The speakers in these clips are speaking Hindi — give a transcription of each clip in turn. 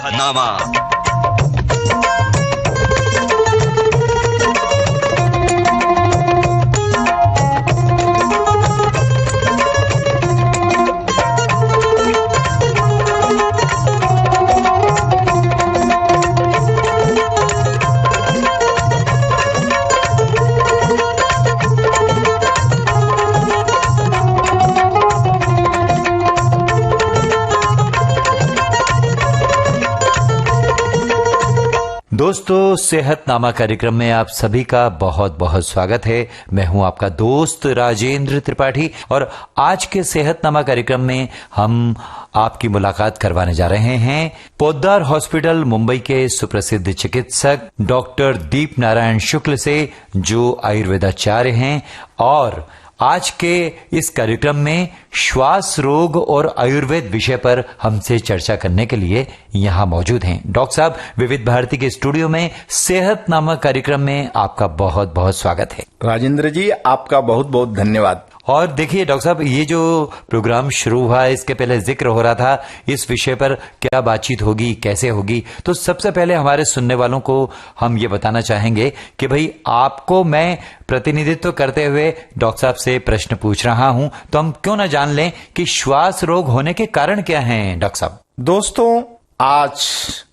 सेहतनामा। दोस्तों, सेहतनामा कार्यक्रम में आप सभी का बहुत बहुत स्वागत है। मैं हूं आपका दोस्त राजेंद्र त्रिपाठी और आज के सेहतनामा कार्यक्रम में हम आपकी मुलाकात करवाने जा रहे हैं पोद्दार हॉस्पिटल मुंबई के सुप्रसिद्ध चिकित्सक डॉक्टर दीप नारायण शुक्ल से, जो आयुर्वेदाचार्य हैं और आज के इस कार्यक्रम में श्वास रोग और आयुर्वेद विषय पर हमसे चर्चा करने के लिए यहां मौजूद हैं। डॉक्टर साहब, विविध भारती के स्टूडियो में सेहतनामा कार्यक्रम में आपका बहुत बहुत स्वागत है। राजेंद्र जी, आपका बहुत बहुत धन्यवाद। और देखिए डॉक्टर साहब, ये जो प्रोग्राम शुरू हुआ है, इसके पहले जिक्र हो रहा था इस विषय पर क्या बातचीत होगी, कैसे होगी। तो सबसे पहले हमारे सुनने वालों को हम ये बताना चाहेंगे कि भाई आपको मैं प्रतिनिधित्व करते हुए डॉक्टर साहब से प्रश्न पूछ रहा हूं, तो हम क्यों ना जान लें कि श्वास रोग होने के कारण क्या हैं डॉक्टर साहब। दोस्तों, आज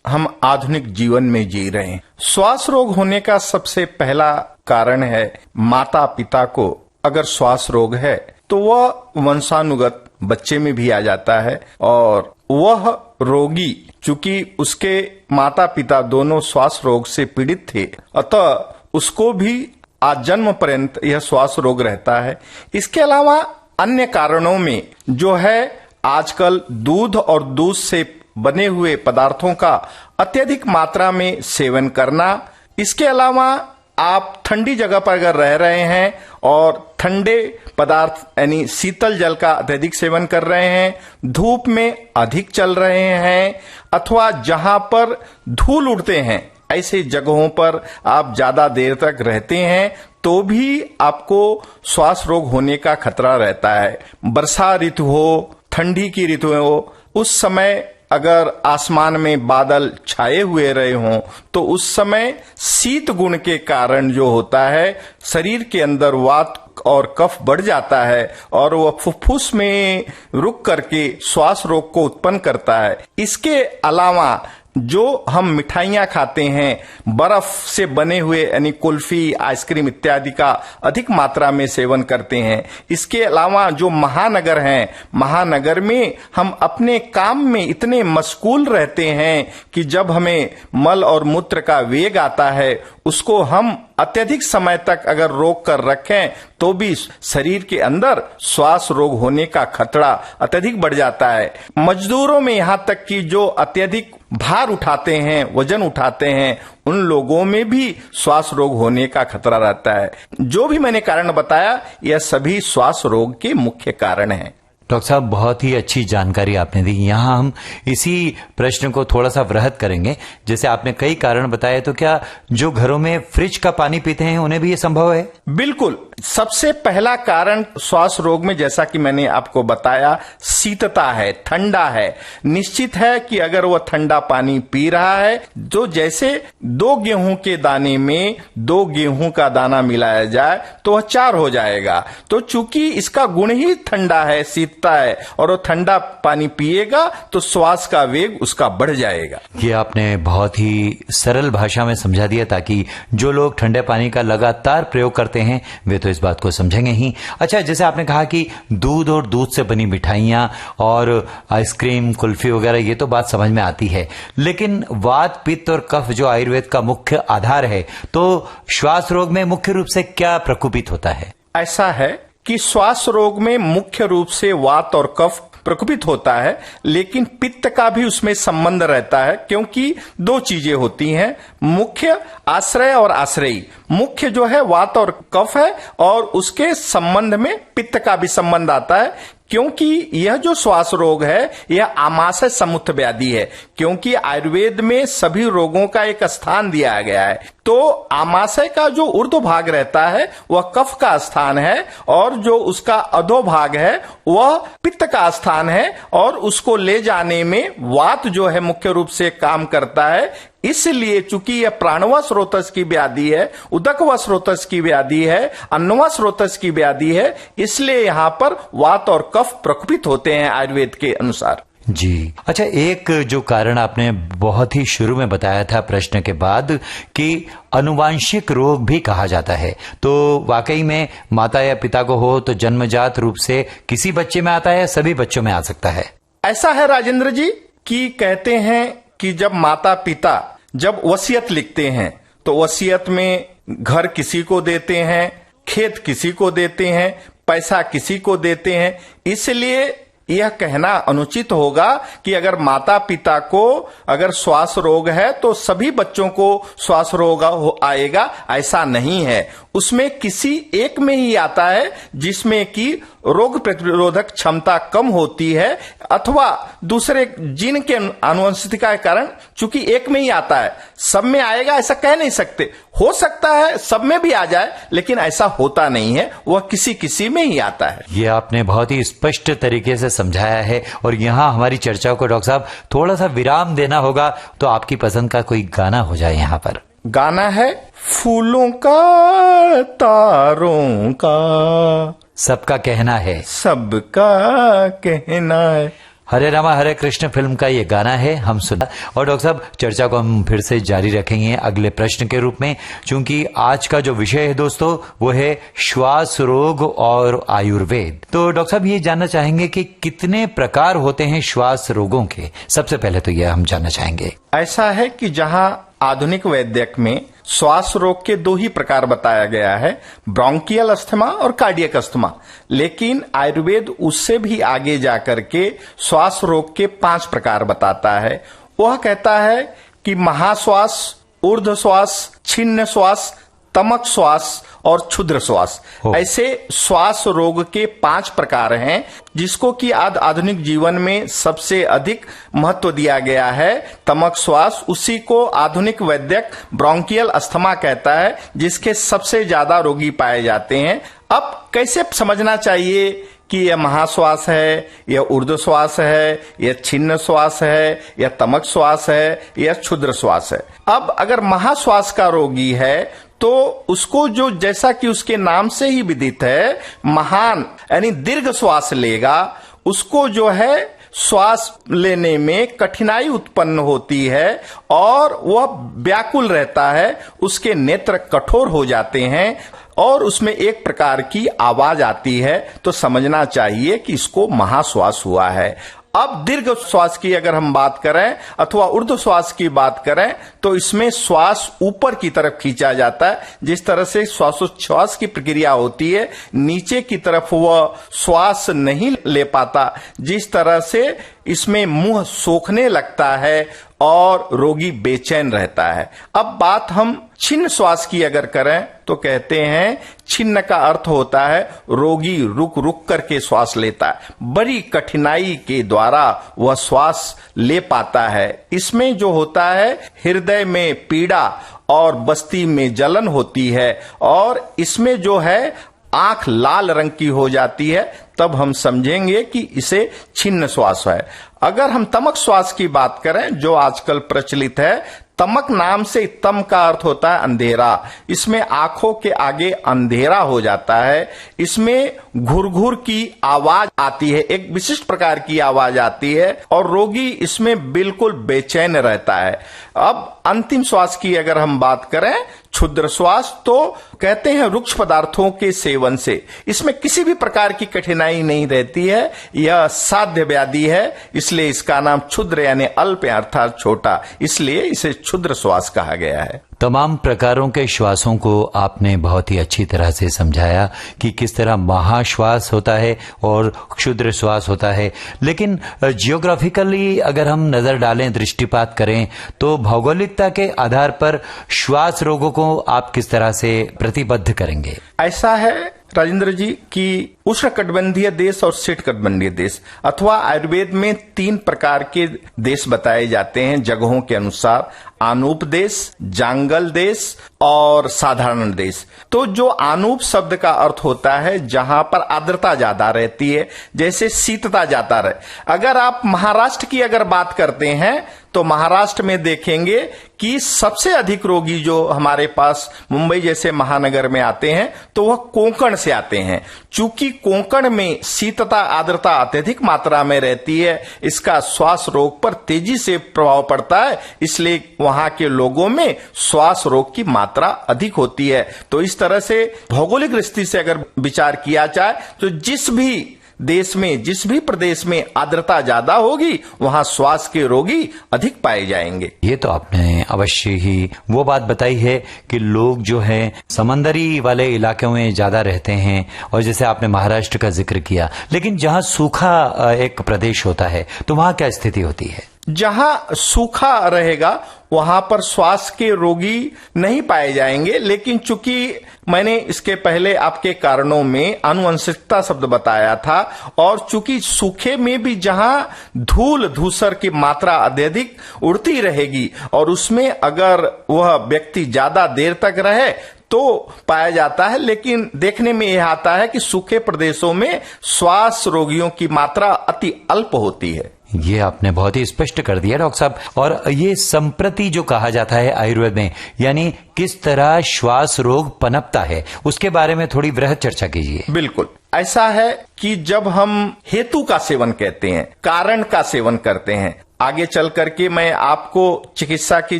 हम आधुनिक जीवन में जी रहे हैं। श्वास रोग होने का सबसे पहला कारण है माता पिता को अगर श्वास रोग है तो वह वंशानुगत बच्चे में भी आ जाता है, और वह रोगी चूंकि उसके माता पिता दोनों श्वास रोग से पीड़ित थे, अतः उसको भी आजन्म पर्यंत यह श्वास रोग रहता है। इसके अलावा अन्य कारणों में जो है आजकल दूध और दूध से बने हुए पदार्थों का अत्यधिक मात्रा में सेवन करना। इसके अलावा आप ठंडी जगह पर अगर रह रहे हैं और ठंडे पदार्थ यानी शीतल जल का अत्यधिक सेवन कर रहे हैं, धूप में अधिक चल रहे हैं, अथवा जहां पर धूल उड़ते हैं ऐसे जगहों पर आप ज्यादा देर तक रहते हैं, तो भी आपको श्वास रोग होने का खतरा रहता है। वर्षा ऋतु हो, ठंडी की ऋतु हो, उस समय अगर आसमान में बादल छाए हुए रहे हों तो उस समय शीत गुण के कारण जो होता है शरीर के अंदर वात और कफ बढ़ जाता है और वह फुफ्फुस में रुक करके श्वास रोग को उत्पन्न करता है। इसके अलावा जो हम मिठाइयां खाते हैं, बर्फ से बने हुए यानी कुल्फी, आइसक्रीम इत्यादि का अधिक मात्रा में सेवन करते हैं। इसके अलावा जो महानगर हैं, महानगर में हम अपने काम में इतने मशगूल रहते हैं कि जब हमें मल और मूत्र का वेग आता है उसको हम अत्यधिक समय तक अगर रोक कर रखें तो भी शरीर के अंदर श्वास रोग होने का खतरा अत्यधिक बढ़ जाता है। मजदूरों में यहां तक कि जो अत्यधिक भार उठाते हैं, वजन उठाते हैं, उन लोगों में भी श्वास रोग होने का खतरा रहता है। जो भी मैंने कारण बताया, यह सभी श्वास रोग के मुख्य कारण हैं। डॉक्टर साहब, बहुत ही अच्छी जानकारी आपने दी। यहाँ हम इसी प्रश्न को थोड़ा सा वृहत करेंगे। जैसे आपने कई कारण बताए, तो क्या जो घरों में फ्रिज का पानी पीते हैं उन्हें भी ये संभव है? बिल्कुल। सबसे पहला कारण श्वास रोग में, जैसा कि मैंने आपको बताया, शीतता है, ठंडा है। निश्चित है कि अगर वह ठंडा पानी पी रहा है तो जैसे 2 गेहूं के दाने में 2 गेहूं का दाना मिलाया जाए तो वह 4 हो जाएगा। तो चूंकि इसका गुण ही ठंडा है, शीतता है, और वो ठंडा पानी पिएगा तो श्वास का वेग उसका बढ़ जाएगा। ये आपने बहुत ही सरल भाषा में समझा दिया ताकि जो लोग ठंडे पानी का लगातार प्रयोग करते हैं वे तो इस बात को समझेंगे ही। अच्छा, जैसे आपने कहा कि दूध और दूध से बनी मिठाइयां और आइसक्रीम, कुल्फी वगैरह, ये तो बात समझ में आती है, लेकिन वात, पित्त और कफ जो आयुर्वेद का मुख्य आधार है, तो श्वास रोग में मुख्य रूप से क्या प्रकोपित होता है? ऐसा है कि श्वास रोग में मुख्य रूप से वात और कफ प्रकोपित होता है, लेकिन पित्त का भी उसमें संबंध रहता है, क्योंकि 2 चीजें होती हैं, मुख्य आश्रय और आश्रयी। मुख्य जो है वात और कफ है, और उसके संबंध में पित्त का भी संबंध आता है, क्योंकि यह जो श्वास रोग है यह आमाशय सम्मुख व्याधि है। क्योंकि आयुर्वेद में सभी रोगों का एक स्थान दिया गया है। तो आमाशय का जो ऊर्ध्व भाग रहता है वह कफ का स्थान है और जो उसका अधो भाग है वह पित्त का स्थान है और उसको ले जाने में वात जो है मुख्य रूप से काम करता है। इसलिए चूंकि यह प्राणवा स्रोतस की व्याधि है, उदकवा स्रोतस की व्याधि है, अन्नवा स्रोतस की व्याधि है, इसलिए यहाँ पर वात और कफ प्रकोपित होते हैं आयुर्वेद के अनुसार। जी अच्छा, एक जो कारण आपने बहुत ही शुरू में बताया था प्रश्न के बाद कि अनुवांशिक रोग भी कहा जाता है, तो वाकई में माता या पिता को हो तो जन्मजात रूप से किसी बच्चे में आता है या सभी बच्चों में आ सकता है? ऐसा है राजेंद्र जी कि कहते हैं कि जब माता पिता जब वसीयत लिखते हैं तो वसीयत में घर किसी को देते हैं, खेत किसी को देते हैं, पैसा किसी को देते हैं, इसलिए यह कहना अनुचित होगा कि अगर माता पिता को अगर श्वास रोग है तो सभी बच्चों को श्वास रोग आएगा, ऐसा नहीं है। उसमें किसी एक में ही आता है जिसमें कि रोग प्रतिरोधक क्षमता कम होती है अथवा दूसरे जीन के आनुवंशिकता के कारण चूंकि एक में ही आता है, सब में आएगा ऐसा कह नहीं सकते। हो सकता है सब में भी आ जाए लेकिन ऐसा होता नहीं है, वह किसी किसी में ही आता है। ये आपने बहुत ही स्पष्ट तरीके से समझाया है और यहाँ हमारी चर्चा को डॉक्टर साहब थोड़ा सा विराम देना होगा, तो आपकी पसंद का कोई गाना हो जाए यहाँ पर। गाना है फूलों का तारों का सबका कहना है, सबका कहना है। हरे रामा हरे कृष्ण फिल्म का ये गाना है, हम सुना। और डॉक्टर साहब चर्चा को हम फिर से जारी रखेंगे अगले प्रश्न के रूप में, क्योंकि आज का जो विषय है दोस्तों वो है श्वास रोग और आयुर्वेद। तो डॉक्टर साहब ये जानना चाहेंगे कि कितने प्रकार होते हैं श्वास रोगों के? सबसे पहले तो यह हम जानना चाहेंगे। ऐसा है कि जहां आधुनिक वैद्यक में श्वास रोग के दो ही प्रकार बताया गया है, ब्रोंकियल अस्थमा और कार्डियक अस्थमा, लेकिन आयुर्वेद उससे भी आगे जाकर के श्वास रोग के 5 प्रकार बताता है। वह कहता है कि महाश्वास, ऊर्ध्व श्वास, छिन्न श्वास, तमक श्वास और क्षुद्र श्वास, ऐसे श्वास रोग के 5 प्रकार हैं जिसको कि आधुनिक जीवन में सबसे अधिक महत्व दिया गया है। तमक श्वास, उसी को आधुनिक वैद्यक ब्रोंकियल अस्थमा कहता है, जिसके सबसे ज्यादा रोगी पाए जाते हैं। अब कैसे समझना चाहिए कि यह महाश्वास है, यह ऊर्ध्व श्वास है, यह छिन्न श्वास है, यह तमक श्वास है, यह क्षुद्र श्वास है? अब अगर महाश्वास का रोगी है तो उसको जो जैसा कि उसके नाम से ही विदित है महान यानी दीर्घ श्वास लेगा, उसको जो है श्वास लेने में कठिनाई उत्पन्न होती है और वह व्याकुल रहता है, उसके नेत्र कठोर हो जाते हैं और उसमें एक प्रकार की आवाज आती है, तो समझना चाहिए कि इसको महाश्वास हुआ है। अब दीर्घ श्वास की अगर हम बात करें अथवा ऊर्ध्व श्वास की बात करें तो इसमें श्वास ऊपर की तरफ खींचा जाता है। जिस तरह से श्वासोच्छ्वास की प्रक्रिया होती है, नीचे की तरफ वह श्वास नहीं ले पाता, जिस तरह से इसमें मुंह सोखने लगता है और रोगी बेचैन रहता है। अब बात हम छिन्न श्वास की अगर करें तो कहते हैं छिन्न का अर्थ होता है रोगी रुक रुक करके श्वास लेता है, बड़ी कठिनाई के द्वारा वह श्वास ले पाता है। इसमें जो होता है हृदय में पीड़ा और बस्ती में जलन होती है और इसमें जो है आंख लाल रंग की हो जाती है, तब हम समझेंगे कि इसे छिन्न श्वास है। अगर हम तमक श्वास की बात करें जो आजकल प्रचलित है, तमक नाम से तम का अर्थ होता है अंधेरा, इसमें आंखों के आगे अंधेरा हो जाता है, इसमें घुर-घुर की आवाज आती है, एक विशिष्ट प्रकार की आवाज आती है और रोगी इसमें बिल्कुल बेचैन रहता है। अब अंतिम श्वास की अगर हम बात करें क्षुद्र श्वास, तो कहते हैं रुक्ष पदार्थों के सेवन से इसमें किसी भी प्रकार की कठिनाई नहीं रहती है, यह साध्य व्याधि है, इसलिए इसका नाम क्षुद्र यानी अल्प अर्थात छोटा, इसलिए इसे क्षुद्र श्वास कहा गया है। तमाम प्रकारों के श्वासों को आपने बहुत ही अच्छी तरह से समझाया कि किस तरह महाश्वास होता है और क्षुद्र श्वास होता है। लेकिन जियोग्राफिकली अगर हम नजर डालें, दृष्टिपात करें, तो भौगोलिकता के आधार पर श्वास रोगों को आप किस तरह से प्रतिबद्ध करेंगे? ऐसा है राजेंद्र जी कि उष्णकटिबंधीय देश और शीतकटिबंधीय देश अथवा आयुर्वेद में 3 प्रकार के देश बताए जाते हैं जगहों के अनुसार, आनूप देश, जांगल देश और साधारण देश। तो जो आनूप शब्द का अर्थ होता है जहां पर आर्द्रता ज्यादा रहती है, जैसे शीतता ज्यादा रहे। अगर आप महाराष्ट्र की अगर बात करते हैं तो महाराष्ट्र में देखेंगे कि सबसे अधिक रोगी जो हमारे पास मुंबई जैसे महानगर में आते हैं तो वह कोंकण से आते हैं। चूंकि कोंकण में शीतता आर्द्रता अत्यधिक मात्रा में रहती है, इसका श्वास रोग पर तेजी से प्रभाव पड़ता है, इसलिए वहां के लोगों में श्वास रोग की मात्रा अधिक होती है। तो इस तरह से भौगोलिक दृष्टि से अगर विचार किया जाए तो जिस भी देश में, जिस भी प्रदेश में आर्द्रता ज्यादा होगी वहां श्वास के रोगी अधिक पाए जाएंगे। ये तो आपने अवश्य ही वो बात बताई है कि लोग जो है समंदरी वाले इलाकों में ज्यादा रहते हैं, और जैसे आपने महाराष्ट्र का जिक्र किया, लेकिन जहां सूखा एक प्रदेश होता है तो वहां क्या स्थिति होती है? जहां सूखा रहेगा वहां पर श्वास के रोगी नहीं पाए जाएंगे, लेकिन चूंकि मैंने इसके पहले आपके कारणों में आनुवंशिकता शब्द बताया था, और चूंकि सूखे में भी जहां धूल धूसर की मात्रा अत्यधिक उड़ती रहेगी और उसमें अगर वह व्यक्ति ज्यादा देर तक रहे तो पाया जाता है। लेकिन देखने में यह आता है कि सूखे प्रदेशों में श्वास रोगियों की मात्रा अति अल्प होती है। ये आपने बहुत ही स्पष्ट कर दिया डॉक्टर साहब। और ये संप्रति जो कहा जाता है आयुर्वेद में, यानी किस तरह श्वास रोग पनपता है, उसके बारे में थोड़ी वृहद चर्चा कीजिए। बिल्कुल ऐसा है कि जब हम हेतु का सेवन कहते हैं, कारण का सेवन करते हैं, आगे चल करके मैं आपको चिकित्सा की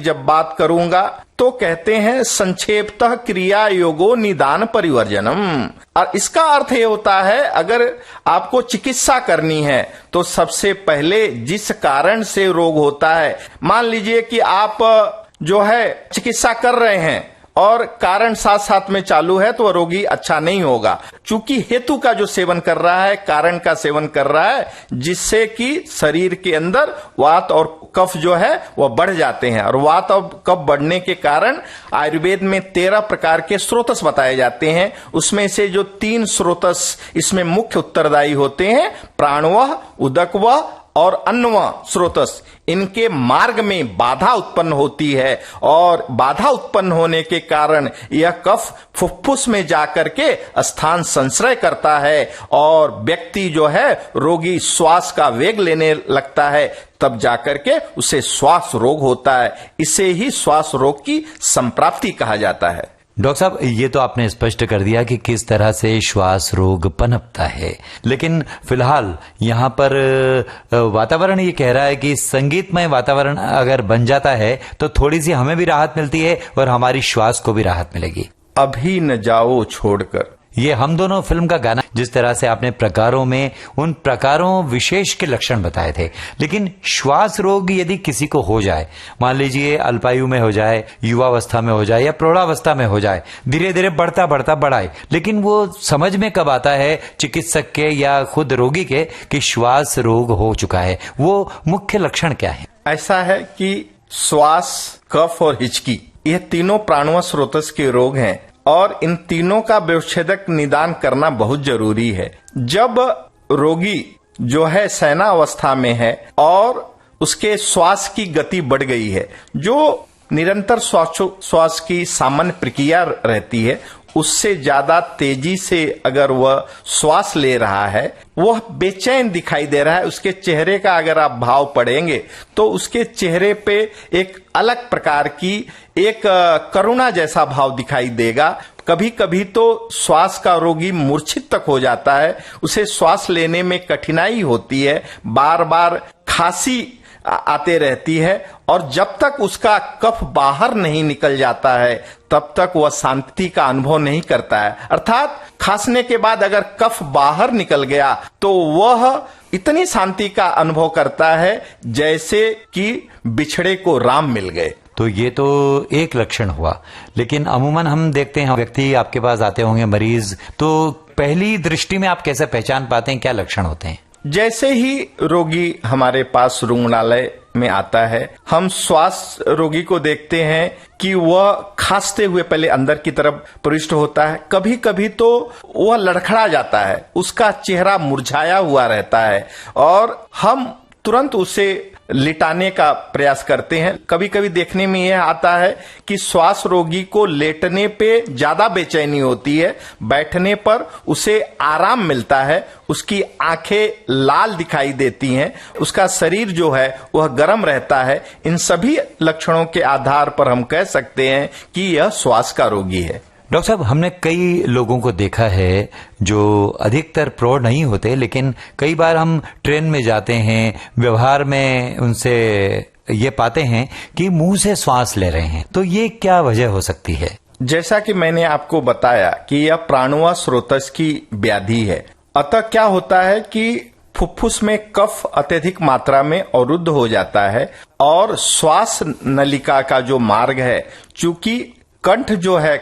जब बात करूंगा तो कहते हैं संक्षेपतः क्रिया योगो निदान परिवर्जनम। और इसका अर्थ ये होता है अगर आपको चिकित्सा करनी है तो सबसे पहले जिस कारण से रोग होता है, मान लीजिए कि आप जो है चिकित्सा कर रहे हैं और कारण साथ साथ में चालू है तो रोगी अच्छा नहीं होगा। चूंकि हेतु का जो सेवन कर रहा है, कारण का सेवन कर रहा है, जिससे कि शरीर के अंदर वात और कफ जो है वह बढ़ जाते हैं। और वात और कफ बढ़ने के कारण आयुर्वेद में 13 प्रकार के स्रोतस बताए जाते हैं। उसमें से जो 3 स्रोतस इसमें मुख्य उत्तरदायी होते हैं, प्राणवह, उदकवह और अन्नवह स्रोतस, इनके मार्ग में बाधा उत्पन्न होती है और बाधा उत्पन्न होने के कारण यह कफ फुफ्फुस में जाकर के स्थान संश्रय करता है और व्यक्ति जो है रोगी श्वास का वेग लेने लगता है, तब जाकर के उसे श्वास रोग होता है। इसे ही श्वास रोग की संप्राप्ति कहा जाता है। डॉक्टर साहब ये तो आपने स्पष्ट कर दिया कि किस तरह से श्वास रोग पनपता है, लेकिन फिलहाल यहाँ पर वातावरण ये कह रहा है कि संगीतमय वातावरण अगर बन जाता है तो थोड़ी सी हमें भी राहत मिलती है और हमारी श्वास को भी राहत मिलेगी। अभी न जाओ छोड़कर, ये हम दोनों फिल्म का गाना, जिस तरह से आपने प्रकारों में उन प्रकारों विशेष के लक्षण बताए थे। लेकिन श्वास रोग यदि किसी को हो जाए, मान लीजिए अल्पायु में हो जाए, युवावस्था में हो जाए या प्रौढ़ावस्था में हो जाए, धीरे धीरे बढ़ता बढ़ता बढ़ाए, लेकिन वो समझ में कब आता है चिकित्सक के या खुद रोगी के कि श्वास रोग हो चुका है, वो मुख्य लक्षण क्या है? ऐसा है कि श्वास, कफ और हिचकी, ये तीनों प्राणवह स्रोतस के रोग हैं और इन तीनों का व्यवच्छेदक निदान करना बहुत जरूरी है। जब रोगी जो है शयनावस्था में है और उसके श्वास की गति बढ़ गई है, जो निरंतर श्वास की सामान्य प्रक्रिया रहती है, उससे ज्यादा तेजी से अगर वह श्वास ले रहा है, वह बेचैन दिखाई दे रहा है, उसके चेहरे का अगर आप भाव पढ़ेंगे तो उसके चेहरे पे एक अलग प्रकार की एक करुणा जैसा भाव दिखाई देगा। कभी कभी तो श्वास का रोगी मूर्छित तक हो जाता है, उसे श्वास लेने में कठिनाई होती है, बार बार खांसी आते रहती है और जब तक उसका कफ बाहर नहीं निकल जाता है तब तक वह शांति का अनुभव नहीं करता है। अर्थात खांसने के बाद अगर कफ बाहर निकल गया तो वह इतनी शांति का अनुभव करता है जैसे कि बिछड़े को राम मिल गए। तो ये तो एक लक्षण हुआ, लेकिन अमूमन हम देखते हैं व्यक्ति आपके पास आते होंगे मरीज, तो पहली दृष्टि में आप कैसे पहचान पाते हैं, क्या लक्षण होते हैं? जैसे ही रोगी हमारे पास रुग्णालय में आता है, हम श्वास रोगी को देखते हैं कि वह खांसते हुए पहले अंदर की तरफ प्रविष्ट होता है। कभी कभी तो वह लड़खड़ा जाता है, उसका चेहरा मुरझाया हुआ रहता है और हम तुरंत उसे लिटाने का प्रयास करते हैं। कभी कभी देखने में यह आता है कि श्वास रोगी को लेटने पे ज्यादा बेचैनी होती है, बैठने पर उसे आराम मिलता है, उसकी आंखें लाल दिखाई देती हैं, उसका शरीर जो है वह गर्म रहता है। इन सभी लक्षणों के आधार पर हम कह सकते हैं कि यह श्वास का रोगी है। डॉक्टर साहब, हमने कई लोगों को देखा है जो अधिकतर प्रौढ़ नहीं होते, लेकिन कई बार हम ट्रेन में जाते हैं, व्यवहार में उनसे ये पाते हैं कि मुंह से श्वास ले रहे हैं, तो ये क्या वजह हो सकती है? जैसा कि मैंने आपको बताया कि यह प्राणुआ स्रोतस की व्याधि है। अतः क्या होता है कि फुफ्फुस में कफ अत्यधिक मात्रा में अवरुद्ध हो जाता है और श्वास नलिका का जो मार्ग है, चूंकि कंठ जो है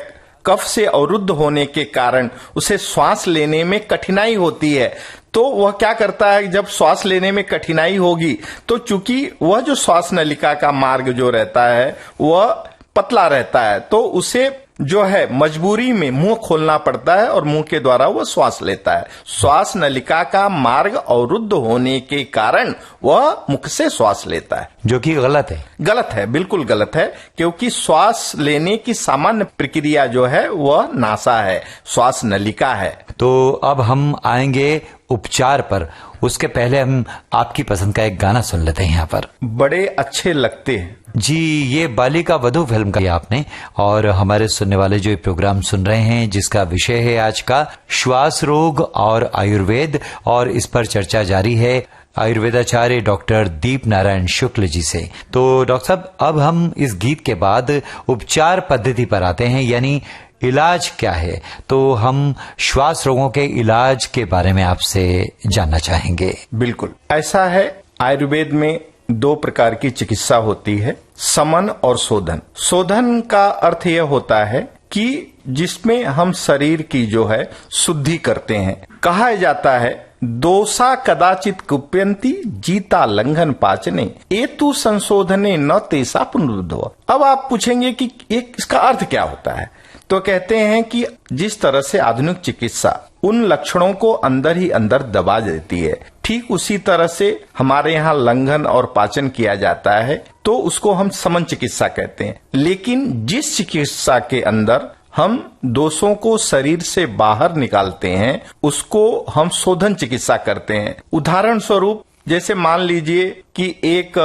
कफ से अवरुद्ध होने के कारण उसे श्वास लेने में कठिनाई होती है। तो वह क्या करता है, जब श्वास लेने में कठिनाई होगी तो चूंकि वह जो श्वास नलिका का मार्ग जो रहता है वह पतला रहता है, तो उसे जो है मजबूरी में मुंह खोलना पड़ता है और मुंह के द्वारा वह श्वास लेता है। श्वास नलिका का मार्ग अवरुद्ध होने के कारण वह मुख से श्वास लेता है, जो कि गलत है। गलत है, बिल्कुल गलत है, क्योंकि श्वास लेने की सामान्य प्रक्रिया जो है वह नासा है, श्वास नलिका है। तो अब हम आएंगे उपचार पर, उसके पहले हम आपकी पसंद का एक गाना सुन लेते हैं यहाँ पर। बड़े अच्छे लगते हैं जी, ये बालिका वधू फिल्म का आपने, और हमारे सुनने वाले जो ये प्रोग्राम सुन रहे हैं जिसका विषय है आज का श्वास रोग और आयुर्वेद, और इस पर चर्चा जारी है आयुर्वेदाचार्य डॉक्टर दीप नारायण शुक्ल जी से। तो डॉक्टर साहब, अब हम इस गीत के बाद उपचार पद्धति पर आते हैं, यानी इलाज क्या है। तो हम श्वास रोगों के इलाज के बारे में आपसे जानना चाहेंगे। बिल्कुल ऐसा है, आयुर्वेद में दो प्रकार की चिकित्सा होती है, समन और शोधन। शोधन का अर्थ यह होता है कि जिसमें हम शरीर की जो है शुद्धि करते हैं। कहा जाता है दोषा कदाचित कुप्यंती जीता लंघन पाचने एतु संशोधने न तेसा पुनरुद्धव। अब आप पूछेंगे कि इसका अर्थ क्या होता है, तो कहते हैं कि जिस तरह से आधुनिक चिकित्सा उन लक्षणों को अंदर ही अंदर दबा देती है, ठीक उसी तरह से हमारे यहाँ लंघन और पाचन किया जाता है, तो उसको हम समन चिकित्सा कहते हैं। लेकिन जिस चिकित्सा के अंदर हम दोषों को शरीर से बाहर निकालते हैं उसको हम शोधन चिकित्सा करते हैं। उदाहरण स्वरूप जैसे मान लीजिए कि एक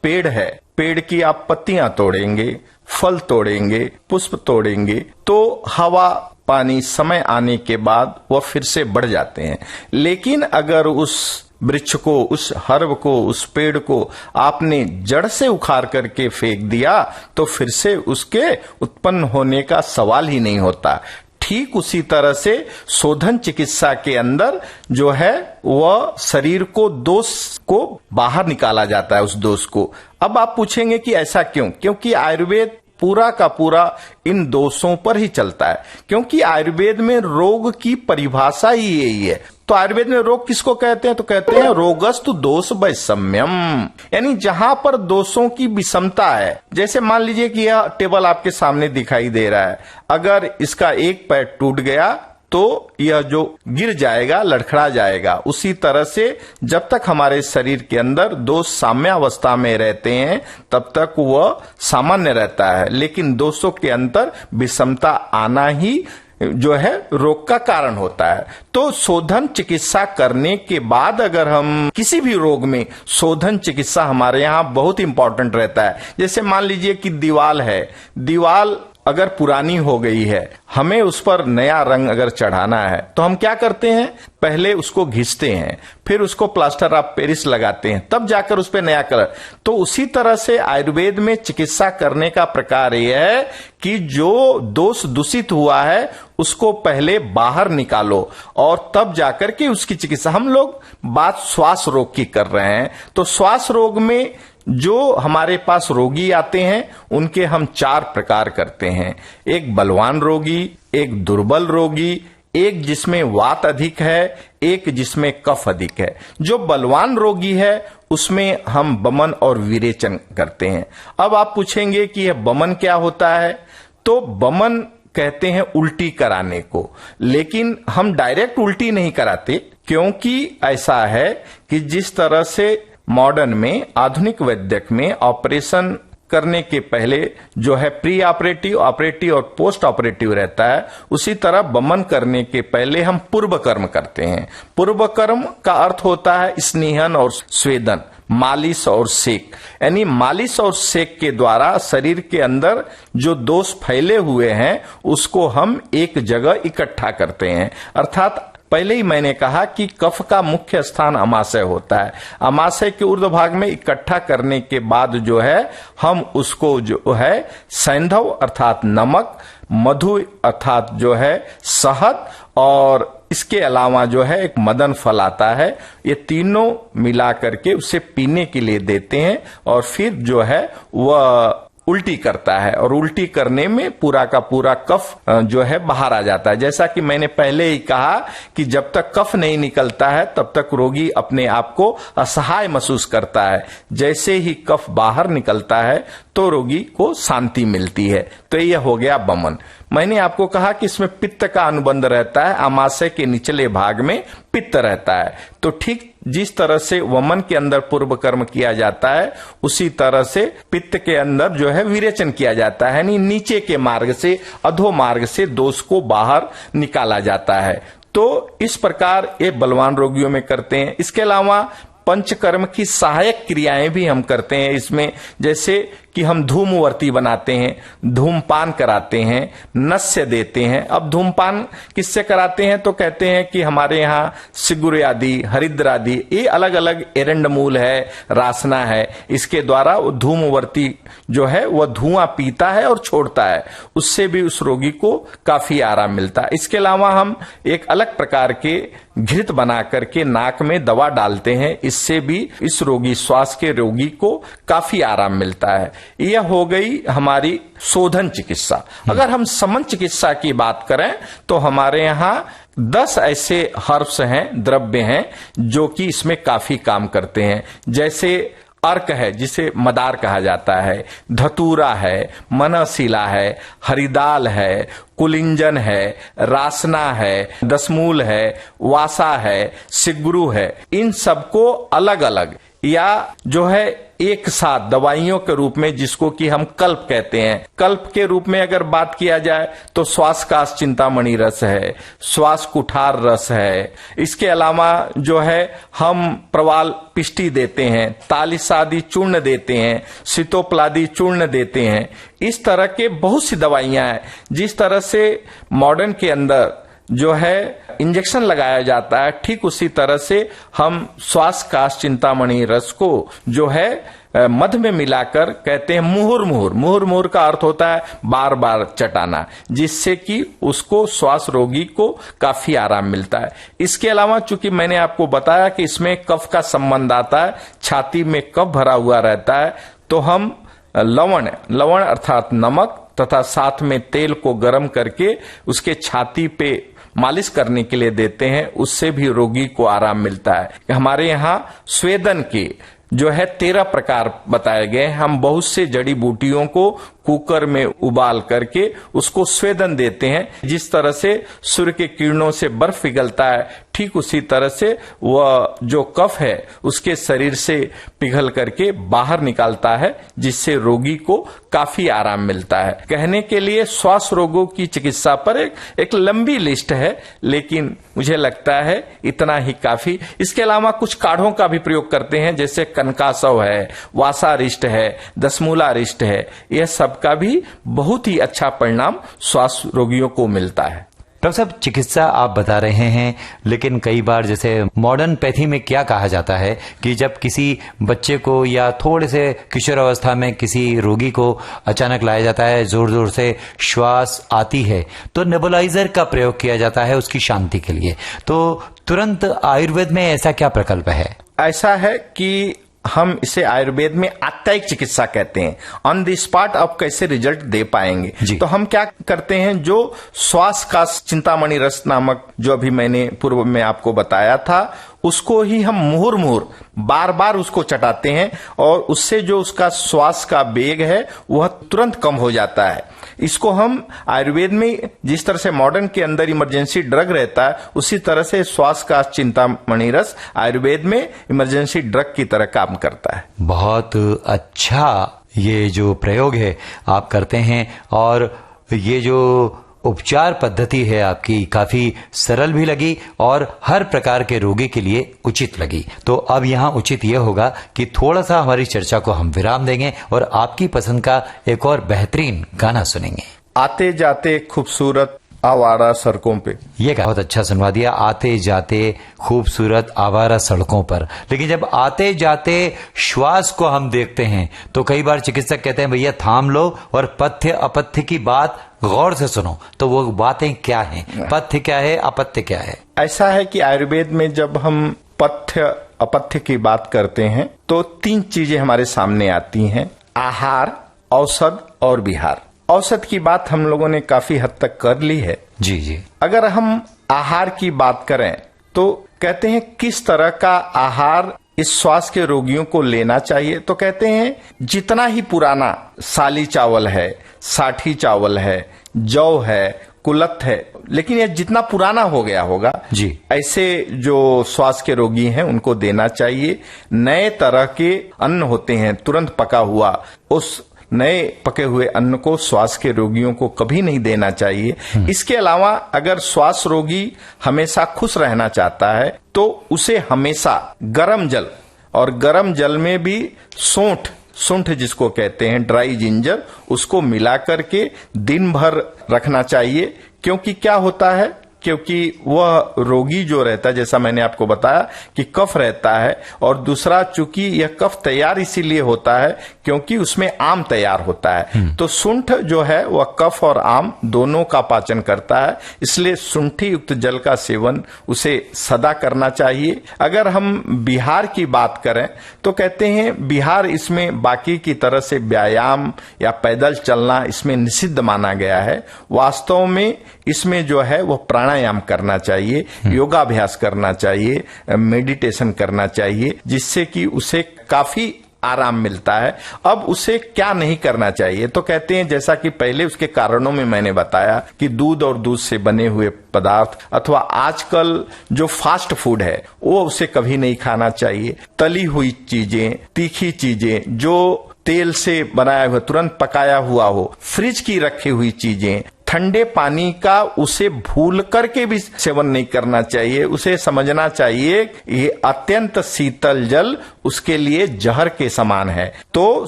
पेड़ है, पेड़ की आप पत्तियां तोड़ेंगे, फल तोड़ेंगे, पुष्प तोड़ेंगे, तो हवा पानी समय आने के बाद वह फिर से बढ़ जाते हैं। लेकिन अगर उस वृक्ष को, उस हर्ब को, उस पेड़ को आपने जड़ से उखाड़ करके फेंक दिया तो फिर से उसके उत्पन्न होने का सवाल ही नहीं होता। ठीक उसी तरह से शोधन चिकित्सा के अंदर जो है वह शरीर को दोष को बाहर निकाला जाता है, उस दोष को। अब आप पूछेंगे कि ऐसा क्यों? क्योंकि आयुर्वेद पूरा का पूरा इन दोषों पर ही चलता है, क्योंकि आयुर्वेद में रोग की परिभाषा ही यही है। तो आयुर्वेद में रोग किसको कहते हैं? तो कहते हैं रोगस्तु दोष वैषम्यम, यानी जहां पर दोषों की विषमता है। जैसे मान लीजिए कि यह टेबल आपके सामने दिखाई दे रहा है, अगर इसका एक पैर टूट गया तो यह जो गिर जाएगा, लड़खड़ा जाएगा। उसी तरह से जब तक हमारे शरीर के अंदर दोष साम्यावस्था में रहते हैं तब तक वह सामान्य रहता है, लेकिन दोषों के अंदर विषमता आना ही जो है रोग का कारण होता है। तो शोधन चिकित्सा करने के बाद अगर हम किसी भी रोग में, शोधन चिकित्सा हमारे यहाँ बहुत इंपॉर्टेंट रहता है। जैसे मान लीजिए कि दीवाल है, दीवाल अगर पुरानी हो गई है, हमें उस पर नया रंग अगर चढ़ाना है तो हम क्या करते हैं? पहले उसको घिसते हैं, फिर उसको प्लास्टर ऑफ पेरिस लगाते हैं, तब जाकर उस पर नया कलर। तो उसी तरह से आयुर्वेद में चिकित्सा करने का प्रकार यह है कि जो दोष दूषित हुआ है उसको पहले बाहर निकालो और तब जाकर के उसकी चिकित्सा। हम लोग बात श्वास रोग की कर रहे हैं, तो श्वास रोग में जो हमारे पास रोगी आते हैं उनके हम 4 प्रकार करते हैं। एक बलवान रोगी, एक दुर्बल रोगी, एक जिसमें वात अधिक है, एक जिसमें कफ अधिक है। जो बलवान रोगी है उसमें हम बमन और विरेचन करते हैं। अब आप पूछेंगे कि यह बमन क्या होता है, तो बमन कहते हैं उल्टी कराने को, लेकिन हम डायरेक्ट उल्टी नहीं कराते, क्योंकि ऐसा है कि जिस तरह से मॉडर्न में, आधुनिक वैद्यक में ऑपरेशन करने के पहले जो है प्री ऑपरेटिव, ऑपरेटिव और पोस्ट ऑपरेटिव रहता है, उसी तरह बमन करने के पहले हम पूर्व कर्म करते हैं। पूर्व कर्म का अर्थ होता है स्नेहन और स्वेदन, मालिश और सेक। यानी मालिश और सेक के द्वारा शरीर के अंदर जो दोष फैले हुए हैं उसको हम एक जगह इकट्ठा करते हैं। अर्थात पहले ही मैंने कहा कि कफ का मुख्य स्थान अमाशय होता है। अमाशय के ऊर्ध्व भाग में इकट्ठा करने के बाद जो है हम उसको जो है सैंधव अर्थात नमक, मधु अर्थात जो है शहद, और इसके अलावा जो है एक मदन फल आता है, ये तीनों मिला करके उसे पीने के लिए देते हैं और फिर जो है वह उल्टी करता है, और उल्टी करने में पूरा का पूरा कफ जो है बाहर आ जाता है। जैसा कि मैंने पहले ही कहा कि जब तक कफ नहीं निकलता है तब तक रोगी अपने आप को असहाय महसूस करता है। जैसे ही कफ बाहर निकलता है तो रोगी को शांति मिलती है। तो यह हो गया बमन। मैंने आपको कहा कि इसमें पित्त का अनुबंध रहता है, अमाशय के निचले भाग में पित्त रहता है। तो ठीक जिस तरह से वमन के अंदर पूर्व कर्म किया जाता है, उसी तरह से पित्त के अंदर जो है विरेचन किया जाता है, यानी नीचे के मार्ग से, अधो मार्ग से दोष को बाहर निकाला जाता है। तो इस प्रकार ये बलवान रोगियों में करते हैं। इसके अलावा पंचकर्म की सहायक क्रियाएं भी हम करते हैं इसमें, जैसे कि हम धूमवर्ती बनाते हैं, धूमपान कराते हैं, नस्य देते हैं। अब धूमपान किससे कराते हैं, तो कहते हैं कि हमारे यहाँ सिगुर आदि, हरिद्र आदि, ये अलग अलग एरंडमूल है, रासना है, इसके द्वारा वो धूमवर्ती जो है वह धुआं पीता है और छोड़ता है, उससे भी उस रोगी को काफी आराम मिलता है। इसके अलावा हम एक अलग प्रकार के घृत बना करके नाक में दवा डालते हैं, इससे भी इस रोगी, श्वास के रोगी को काफी आराम मिलता है। यह हो गई हमारी शोधन चिकित्सा। अगर हम समन चिकित्सा की बात करें तो हमारे यहाँ 10 ऐसे हर्ब्स हैं, द्रव्य हैं, जो कि इसमें काफी काम करते हैं। जैसे अर्क है, जिसे मदार कहा जाता है, धतूरा है, मनशिला है, हरिदाल है, कुलिंजन है, रासना है, दसमूल है, वासा है, सिगुरु है। इन सबको अलग अलग या जो है एक साथ दवाइयों के रूप में, जिसको कि हम कल्प कहते हैं, कल्प के रूप में अगर बात किया जाए तो श्वास काश चिंतामणि रस है, श्वास कुठार रस है। इसके अलावा जो है हम प्रवाल पिष्टी देते हैं, तालिसादी चूर्ण देते हैं, सीतोपलादी चूर्ण देते हैं। इस तरह के बहुत सी दवाइयां हैं। जिस तरह से मॉडर्न के अंदर जो है इंजेक्शन लगाया जाता है, ठीक उसी तरह से हम श्वास काश चिंतामणि रस को जो है मध में मिलाकर कहते हैं मुहुर मुहुर। मुहुर मुहुर का अर्थ होता है बार बार चटाना, जिससे कि उसको श्वास रोगी को काफी आराम मिलता है। इसके अलावा चूंकि मैंने आपको बताया कि इसमें कफ का संबंध आता है, छाती में कफ भरा हुआ रहता है, तो हम लवण अर्थात नमक तथा साथ में तेल को गर्म करके उसके छाती पे मालिश करने के लिए देते हैं, उससे भी रोगी को आराम मिलता है। हमारे यहाँ स्वेदन के जो है 13 प्रकार बताए गए। हम बहुत से जड़ी बूटियों को कुकर में उबाल करके उसको स्वेदन देते हैं। जिस तरह से सूर्य के किरणों से बर्फ पिघलता है, ठीक उसी तरह से वह जो कफ है उसके शरीर से पिघल करके बाहर निकालता है, जिससे रोगी को काफी आराम मिलता है। कहने के लिए श्वास रोगों की चिकित्सा पर एक लंबी लिस्ट है, लेकिन मुझे लगता है इतना ही काफी। इसके अलावा कुछ काढ़ों का भी प्रयोग करते हैं, जैसे कनकासव है, वासारिष्ट है, दसमूला रिष्ट है। यह सब का भी बहुत ही अच्छा परिणाम श्वास रोगियों को मिलता है। डॉक्टर साहब, चिकित्सा आप बता रहे हैं, लेकिन कई बार जैसे मॉडर्न पैथी में क्या कहा जाता है कि जब किसी बच्चे को या थोड़े से किशोर अवस्था में किसी रोगी को अचानक लाया जाता है, जोर जोर से श्वास आती है, तो नेबुलाइजर का प्रयोग किया जाता है उसकी शांति के लिए। तो तुरंत आयुर्वेद में ऐसा क्या प्रकल्प है? ऐसा है कि हम इसे आयुर्वेद में आत्यायिक चिकित्सा कहते हैं। ऑन द स्पॉट आप कैसे रिजल्ट दे पाएंगे। तो हम क्या करते हैं, जो श्वास का चिंतामणि रस नामक जो अभी मैंने पूर्व में आपको बताया था, उसको ही हम मुहुर्मुहुर बार बार उसको चटाते हैं और उससे जो उसका श्वास का वेग है वह तुरंत कम हो जाता है। इसको हम आयुर्वेद में जिस तरह से मॉडर्न के अंदर इमरजेंसी ड्रग रहता है, उसी तरह से श्वास का चिंतामणि रस आयुर्वेद में इमरजेंसी ड्रग की तरह काम करता है। बहुत अच्छा ये जो प्रयोग है आप करते हैं, और ये जो उपचार पद्धति है आपकी काफी सरल भी लगी और हर प्रकार के रोगी के लिए उचित लगी। तो अब यहाँ उचित यह होगा कि थोड़ा सा हमारी चर्चा को हम विराम देंगे और आपकी पसंद का एक और बेहतरीन गाना सुनेंगे। आते जाते खूबसूरत आवारा सड़कों पे। ये बहुत अच्छा सुनवा दिया, आते जाते खूबसूरत आवारा सड़कों पर। लेकिन जब आते जाते श्वास को हम देखते हैं तो कई बार चिकित्सक कहते हैं भैया थाम लो और पथ्य अपथ्य की बात गौर से सुनो। तो वो बातें क्या हैं, पथ्य क्या है, अपथ्य क्या है? ऐसा है कि आयुर्वेद में जब हम पथ्य अपथ्य की बात करते हैं तो 3 चीजें हमारे सामने आती हैं, आहार, औषध और विहार। औषध की बात हम लोगों ने काफी हद तक कर ली है। जी जी। अगर हम आहार की बात करें तो कहते हैं किस तरह का आहार इस श्वास के रोगियों को लेना चाहिए। तो कहते हैं जितना ही पुराना साली चावल है, साठी चावल है, जौ है, कुलथ है, लेकिन यह जितना पुराना हो गया होगा जी, ऐसे जो श्वास के रोगी हैं उनको देना चाहिए। नए तरह के अन्न होते हैं, तुरंत पका हुआ, उस नए पके हुए अन्न को श्वास के रोगियों को कभी नहीं देना चाहिए। इसके अलावा अगर श्वास रोगी हमेशा खुश रहना चाहता है तो उसे हमेशा गर्म जल, और गर्म जल में भी सूंठ जिसको कहते हैं ड्राई जिंजर, उसको मिला करके दिन भर रखना चाहिए। क्योंकि क्या होता है, क्योंकि वह रोगी जो रहता है, जैसा मैंने आपको बताया कि कफ रहता है, और दूसरा चूंकि यह कफ तैयार इसीलिए होता है क्योंकि उसमें आम तैयार होता है। तो सूंठ जो है वह कफ और आम दोनों का पाचन करता है, इसलिए सूंठी युक्त जल का सेवन उसे सदा करना चाहिए। अगर हम बिहार की बात करें तो कहते हैं बिहार इसमें बाकी की तरह से व्यायाम या पैदल चलना इसमें निषिद्ध माना गया है। वास्तव में इसमें जो है वह प्राणायाम करना चाहिए, योगाभ्यास करना चाहिए, मेडिटेशन करना चाहिए, जिससे कि उसे काफी आराम मिलता है। अब उसे क्या नहीं करना चाहिए, तो कहते हैं जैसा कि पहले उसके कारणों में मैंने बताया कि दूध और दूध से बने हुए पदार्थ अथवा आजकल जो फास्ट फूड है वो उसे कभी नहीं खाना चाहिए। तली हुई चीजें, तीखी चीजें, जो तेल से बनाया हुआ तुरंत पकाया हुआ हो, फ्रिज की रखी हुई चीजें, ठंडे पानी का उसे भूल करके भी सेवन नहीं करना चाहिए। उसे समझना चाहिए ये अत्यंत शीतल जल उसके लिए जहर के समान है, तो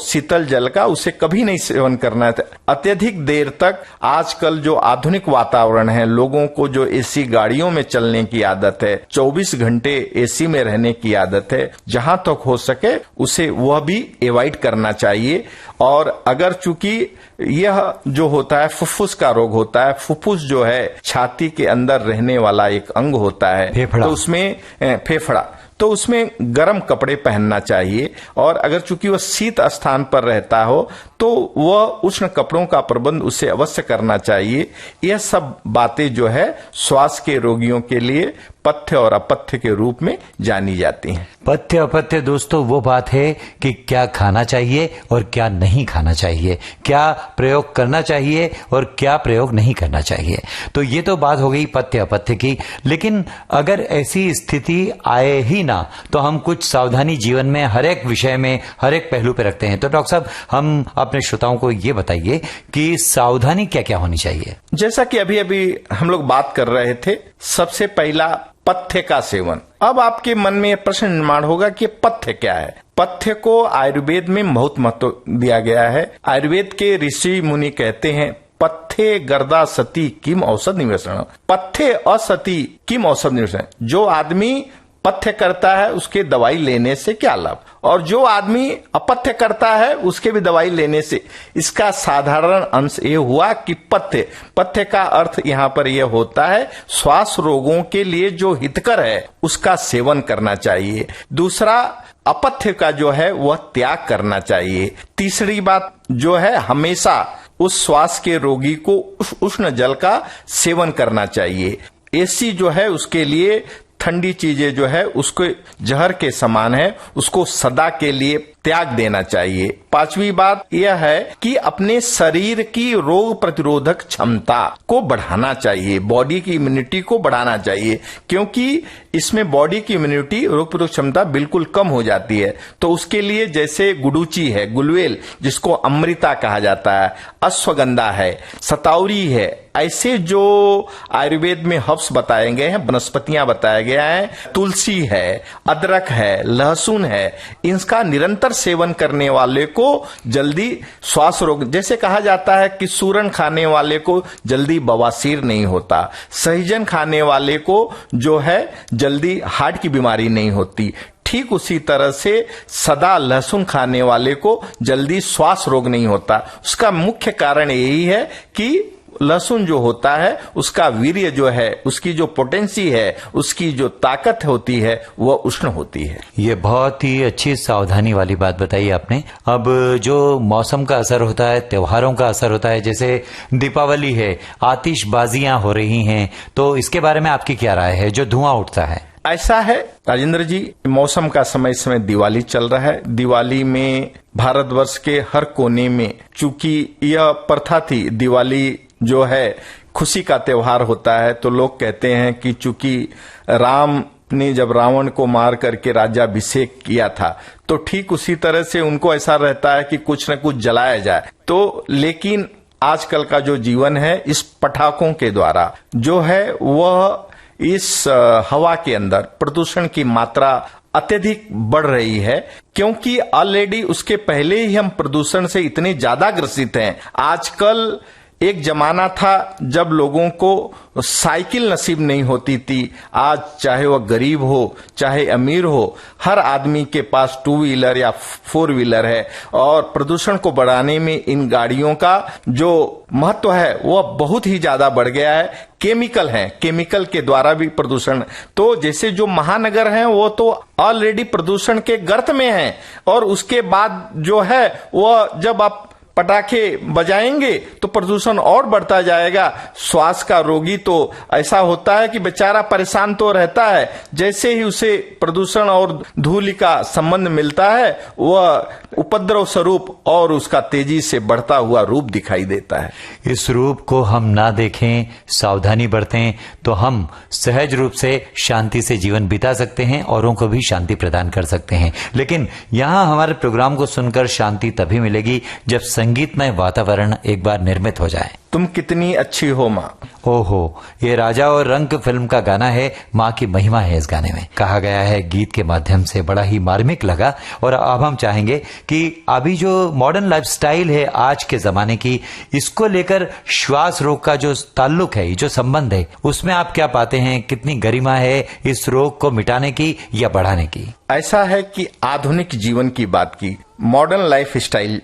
शीतल जल का उसे कभी नहीं सेवन करना है। अत्यधिक देर तक आजकल जो आधुनिक वातावरण है, लोगों को जो एसी गाड़ियों में चलने की आदत है, 24 घंटे एसी में रहने की आदत है, जहां तक हो सके उसे वह भी अवॉइड करना चाहिए। और अगर चूंकि यह जो होता है फुफ्फुस का रोग होता है, फुफ्फुस जो है छाती के अंदर रहने वाला एक अंग होता है, फेफड़ा। तो उसमें फेफड़ा, तो उसमें गर्म कपड़े पहनना चाहिए। और अगर चूंकि वह शीत स्थान पर रहता हो तो वह उष्ण कपड़ों का प्रबंध उसे अवश्य करना चाहिए। यह सब बातें जो है श्वास के रोगियों के लिए पथ्य और अपथ्य के रूप में जानी जाती हैं। पथ्य अपथ्य दोस्तों वो बात है कि क्या खाना चाहिए और क्या नहीं खाना चाहिए, क्या प्रयोग करना चाहिए और क्या प्रयोग नहीं करना चाहिए। तो ये तो बात हो गई पथ्य अपथ्य की। लेकिन अगर ऐसी स्थिति आए ही ना तो हम कुछ सावधानी जीवन में हर एक विषय में हर एक पहलू पे रखते हैं। तो डॉक्टर साहब हम अपने श्रोताओं को ये बताइए कि सावधानी क्या क्या होनी चाहिए। जैसा कि अभी अभी हम लोग बात कर रहे थे, सबसे पहला पथ्य का सेवन। अब आपके मन में यह प्रश्न निर्माण होगा कि पथ्य क्या है। पथ्य को आयुर्वेद में बहुत महत्व दिया गया है। आयुर्वेद के ऋषि मुनि कहते हैं पथ्ये गर्दा सती किम औषध निवेशन, पथ्ये असती किम औषध निवेशन। जो आदमी पथ्य करता है उसके दवाई लेने से क्या लाभ, और जो आदमी अपथ्य करता है उसके भी दवाई लेने से। इसका साधारण अंश ये हुआ कि पथ्य का अर्थ यहाँ पर यह होता है श्वास रोगों के लिए जो हितकर है उसका सेवन करना चाहिए। दूसरा, अपथ्य का जो है वह त्याग करना चाहिए। तीसरी बात जो है, हमेशा उस श्वास के रोगी को उष्ण जल का सेवन करना चाहिए। एसी जो है उसके लिए ठंडी चीजें जो है उसको जहर के समान है, उसको सदा के लिए त्याग देना चाहिए। पांचवी बात यह है कि अपने शरीर की रोग प्रतिरोधक क्षमता को बढ़ाना चाहिए, बॉडी की इम्यूनिटी को बढ़ाना चाहिए, क्योंकि इसमें बॉडी की इम्यूनिटी, रोग प्रतिरोधक क्षमता बिल्कुल कम हो जाती है। तो उसके लिए जैसे गुडुचि है, गुलवेल जिसको अमृता कहा जाता है, अश्वगंधा है, सताउरी है, ऐसे जो आयुर्वेद में हर्ब्स बताए गए हैं, वनस्पतियां बताया गया है, तुलसी है, अदरक है, लहसुन है, इनका निरंतर सेवन करने वाले को जल्दी श्वास रोग, जैसे कहा जाता है कि सूरन खाने वाले को जल्दी बवासीर नहीं होता, सहजन खाने वाले को जो है जल्दी हार्ट की बीमारी नहीं होती, ठीक उसी तरह से सदा लहसुन खाने वाले को जल्दी श्वास रोग नहीं होता। उसका मुख्य कारण यही है कि लहसुन जो होता है उसका वीर्य जो है, उसकी जो पोटेंसी है, उसकी जो ताकत होती है वह उष्ण होती है। ये बहुत ही अच्छी सावधानी वाली बात बताई आपने। अब जो मौसम का असर होता है, त्योहारों का असर होता है, जैसे दीपावली है, आतिशबाजियां हो रही हैं, तो इसके बारे में आपकी क्या राय है, जो धुआं उठता है? ऐसा है राजेंद्र जी, मौसम का समय इस समय दिवाली चल रहा है। दिवाली में भारतवर्ष के हर कोने में, चूंकि यह प्रथा थी, दिवाली जो है खुशी का त्योहार होता है, तो लोग कहते हैं कि चूंकि राम ने जब रावण को मार करके राज्याभिषेक किया था, तो ठीक उसी तरह से उनको ऐसा रहता है कि कुछ न कुछ जलाया जाए। तो लेकिन आजकल का जो जीवन है, इस पटाखों के द्वारा जो है वह इस हवा के अंदर प्रदूषण की मात्रा अत्यधिक बढ़ रही है, क्योंकि ऑलरेडी उसके पहले ही हम प्रदूषण से इतने ज्यादा ग्रसित हैं। आजकल एक जमाना था जब लोगों को साइकिल नसीब नहीं होती थी, आज चाहे वह गरीब हो चाहे अमीर हो, हर आदमी के पास 2 व्हीलर या 4 व्हीलर है, और प्रदूषण को बढ़ाने में इन गाड़ियों का जो महत्व है वह बहुत ही ज्यादा बढ़ गया है। केमिकल हैं, केमिकल के द्वारा भी प्रदूषण, तो जैसे जो महानगर हैं वो तो ऑलरेडी प्रदूषण के गर्त में हैं, और उसके बाद जो है वह जब आप पटाखे बजाएंगे तो प्रदूषण और बढ़ता जाएगा। श्वास का रोगी तो ऐसा होता है कि बेचारा परेशान तो रहता है, जैसे ही उसे प्रदूषण और धूल का संबंध मिलता है वह उपद्रव स्वरूप और उसका तेजी से बढ़ता हुआ रूप दिखाई देता है। इस रूप को हम ना देखें, सावधानी बरतें, तो हम सहज रूप से शांति से जीवन बिता सकते हैं, औरों को भी शांति प्रदान कर सकते हैं। लेकिन यहाँ हमारे प्रोग्राम को सुनकर शांति तभी मिलेगी जब संगीतमय वातावरण एक बार निर्मित हो जाए। तुम कितनी अच्छी हो माँ। ओहो, ये राजा और रंक फिल्म का गाना है। माँ की महिमा है इस गाने में, कहा गया है गीत के माध्यम से, बड़ा ही मार्मिक लगा। और अब हम चाहेंगे कि अभी जो मॉडर्न लाइफस्टाइल है आज के जमाने की, इसको लेकर श्वास रोग का जो ताल्लुक है, जो संबंध है, उसमें आप क्या पाते हैं? कितनी गरिमा है इस रोग को मिटाने की या बढ़ाने की? ऐसा है कि आधुनिक जीवन की बात की, मॉडर्न लाइफ स्टाइल,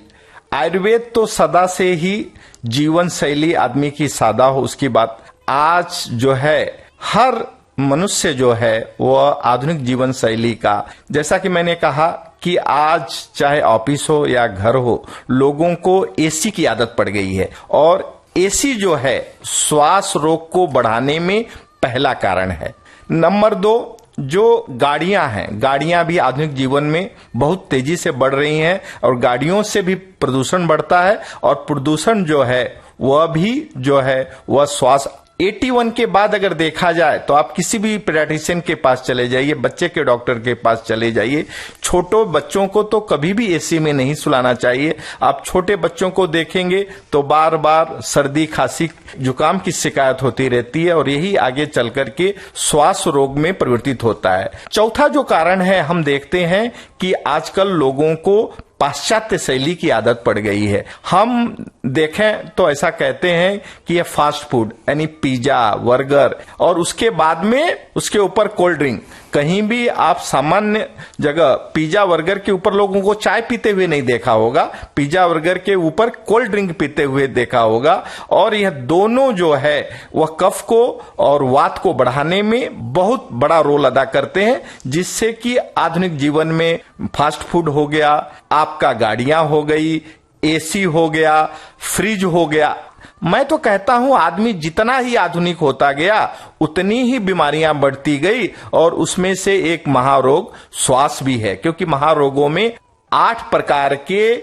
आयुर्वेद तो सदा से ही जीवन शैली आदमी की सादा हो उसकी बात। आज जो है हर मनुष्य जो है वह आधुनिक जीवन शैली का, जैसा कि मैंने कहा कि आज चाहे ऑफिस हो या घर हो, लोगों को एसी की आदत पड़ गई है, और एसी जो है श्वास रोग को बढ़ाने में पहला कारण है। नंबर 2, जो गाड़ियां हैं, गाड़ियां भी आधुनिक जीवन में बहुत तेजी से बढ़ रही हैं, और गाड़ियों से भी प्रदूषण बढ़ता है, और प्रदूषण जो है वह भी जो है वह श्वास 81 के बाद अगर देखा जाए तो आप किसी भी पीडियाट्रिशियन के पास चले जाइए, बच्चे के डॉक्टर के पास चले जाइए। छोटे बच्चों को तो कभी भी एसी में नहीं सुलाना चाहिए। आप छोटे बच्चों को देखेंगे तो बार बार सर्दी, खांसी, जुकाम की शिकायत होती रहती है, और यही आगे चल करके श्वास रोग में परिवर्तित होता है। चौथा जो कारण है, हम देखते हैं कि आजकल लोगों को पाश्चात्य शैली की आदत पड़ गई है। हम देखें तो ऐसा कहते हैं कि ये फास्ट फूड यानी पिज्जा, बर्गर और उसके बाद में उसके ऊपर कोल्ड ड्रिंक। कहीं भी आप सामान्य जगह पिज्जा बर्गर के ऊपर लोगों को चाय पीते हुए नहीं देखा होगा, पिज्जा बर्गर के ऊपर कोल्ड ड्रिंक पीते हुए देखा होगा। और यह दोनों जो है वह कफ को और वात को बढ़ाने में बहुत बड़ा रोल अदा करते हैं, जिससे कि आधुनिक जीवन में फास्ट फूड हो गया, आपका गाड़ियां हो गई, एसी हो गया, फ्रिज हो गया। मैं तो कहता हूं आदमी जितना ही आधुनिक होता गया उतनी ही बीमारियां बढ़ती गई, और उसमें से एक महारोग श्वास भी है, क्योंकि महारोगों में 8 प्रकार के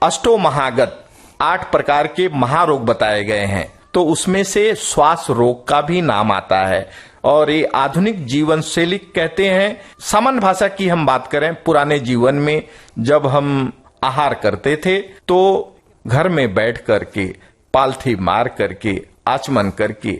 अष्टोमहागत 8 प्रकार के महारोग बताए गए हैं, तो उसमें से श्वास रोग का भी नाम आता है। और ये आधुनिक जीवन शैली कहते हैं। सामान्य भाषा की हम बात करें, पुराने जीवन में जब हम आहार करते थे तो घर में बैठ करके, पालथी मार करके, आचमन करके,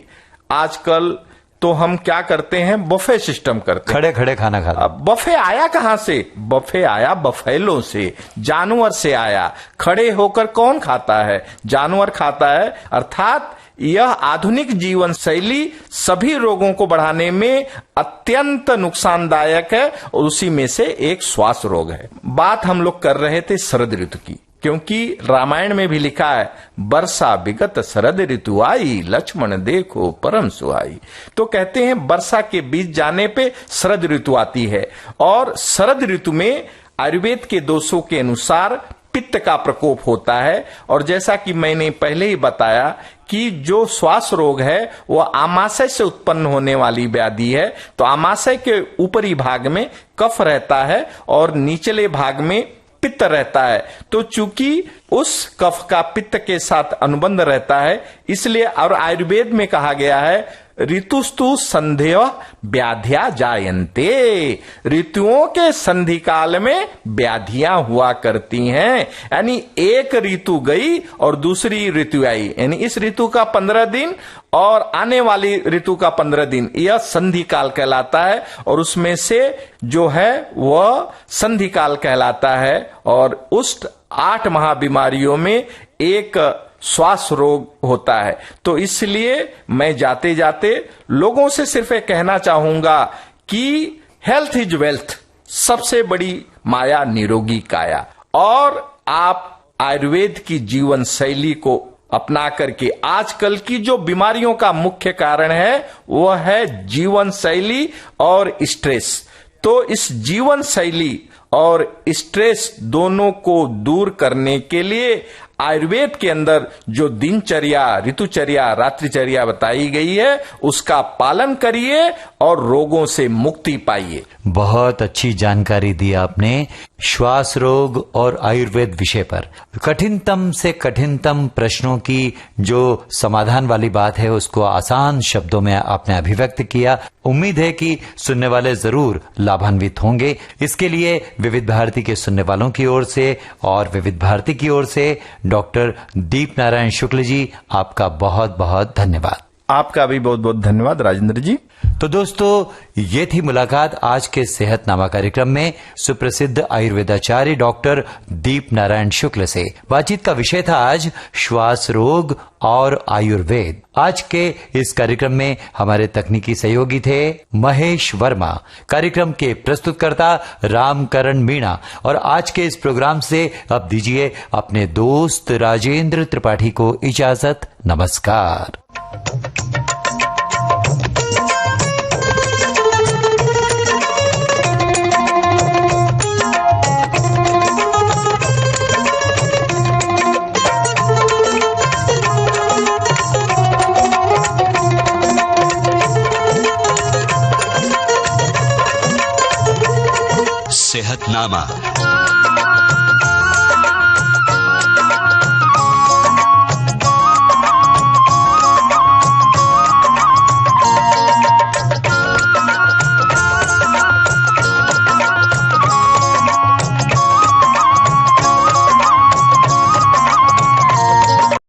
आजकल तो हम क्या करते हैं, बफे सिस्टम करते हैं, खड़े खड़े खाना खाते। अब बफे आया कहां से? बफे आया बफेलों से, जानवर से आया। खड़े होकर कौन खाता है? जानवर खाता है। अर्थात यह आधुनिक जीवन शैली सभी रोगों को बढ़ाने में अत्यंत नुकसानदायक है, और उसी में से एक श्वास रोग है। बात हम लोग कर रहे थे शरद ऋतु की, क्योंकि रामायण में भी लिखा है, वर्षा विगत शरद ऋतु आई, लक्ष्मण देखो परम सुहाई। तो कहते हैं वर्षा के बीत जाने पे शरद ऋतु आती है, और शरद ऋतु में आयुर्वेद के दोषों के अनुसार पित्त का प्रकोप होता है। और जैसा कि मैंने पहले ही बताया कि जो श्वास रोग है वह आमाशय से उत्पन्न होने वाली व्याधि है। तो आमाशय के ऊपरी भाग में कफ रहता है और निचले भाग में पित्त रहता है। तो चूंकि उस कफ का पित्त के साथ अनुबंध रहता है, इसलिए और आयुर्वेद में कहा गया है ऋतुस्तु संध्या व्याधिया जायन्ते, ऋतुओं के संधि काल में व्याधियां हुआ करती हैं। यानी एक ऋतु गई और दूसरी ऋतु आई, यानी इस ऋतु का 15 दिन और आने वाली ऋतु का 15 दिन, यह संधि काल कहलाता है। और उसमें से जो है वह संधि काल कहलाता है। और उस 8 महाबीमारियों में एक श्वास रोग होता है। तो इसलिए मैं जाते जाते लोगों से सिर्फ ये कहना चाहूंगा कि हेल्थ इज वेल्थ, सबसे बड़ी माया निरोगी काया। और आप आयुर्वेद की जीवन शैली को अपना करके, आजकल की जो बीमारियों का मुख्य कारण है वह है जीवन शैली और स्ट्रेस। तो इस जीवन शैली और स्ट्रेस दोनों को दूर करने के लिए आयुर्वेद के अंदर जो दिनचर्या, ऋतुचर्या, रात्रिचर्या बताई गई है उसका पालन करिए और रोगों से मुक्ति पाइए। बहुत अच्छी जानकारी दी आपने श्वास रोग और आयुर्वेद विषय पर। कठिनतम से कठिनतम प्रश्नों की जो समाधान वाली बात है उसको आसान शब्दों में आपने अभिव्यक्त किया। उम्मीद है कि सुनने वाले जरूर लाभान्वित होंगे। इसके लिए विविध भारती के सुनने वालों की ओर से और विविध भारती की ओर से डॉक्टर दीप नारायण शुक्ल जी, आपका बहुत बहुत धन्यवाद। आपका भी बहुत बहुत धन्यवाद राजेंद्र जी। तो दोस्तों, ये थी मुलाकात आज के सेहतनामा कार्यक्रम में सुप्रसिद्ध आयुर्वेदाचार्य डॉक्टर दीप नारायण शुक्ल से। बातचीत का विषय था आज श्वास रोग और आयुर्वेद। आज के इस कार्यक्रम में हमारे तकनीकी सहयोगी थे महेश वर्मा, कार्यक्रम के प्रस्तुतकर्ता रामकरण मीणा। और आज के इस प्रोग्राम से अब दीजिए अपने दोस्त राजेंद्र त्रिपाठी को इजाजत। नमस्कार। सेहतनामा।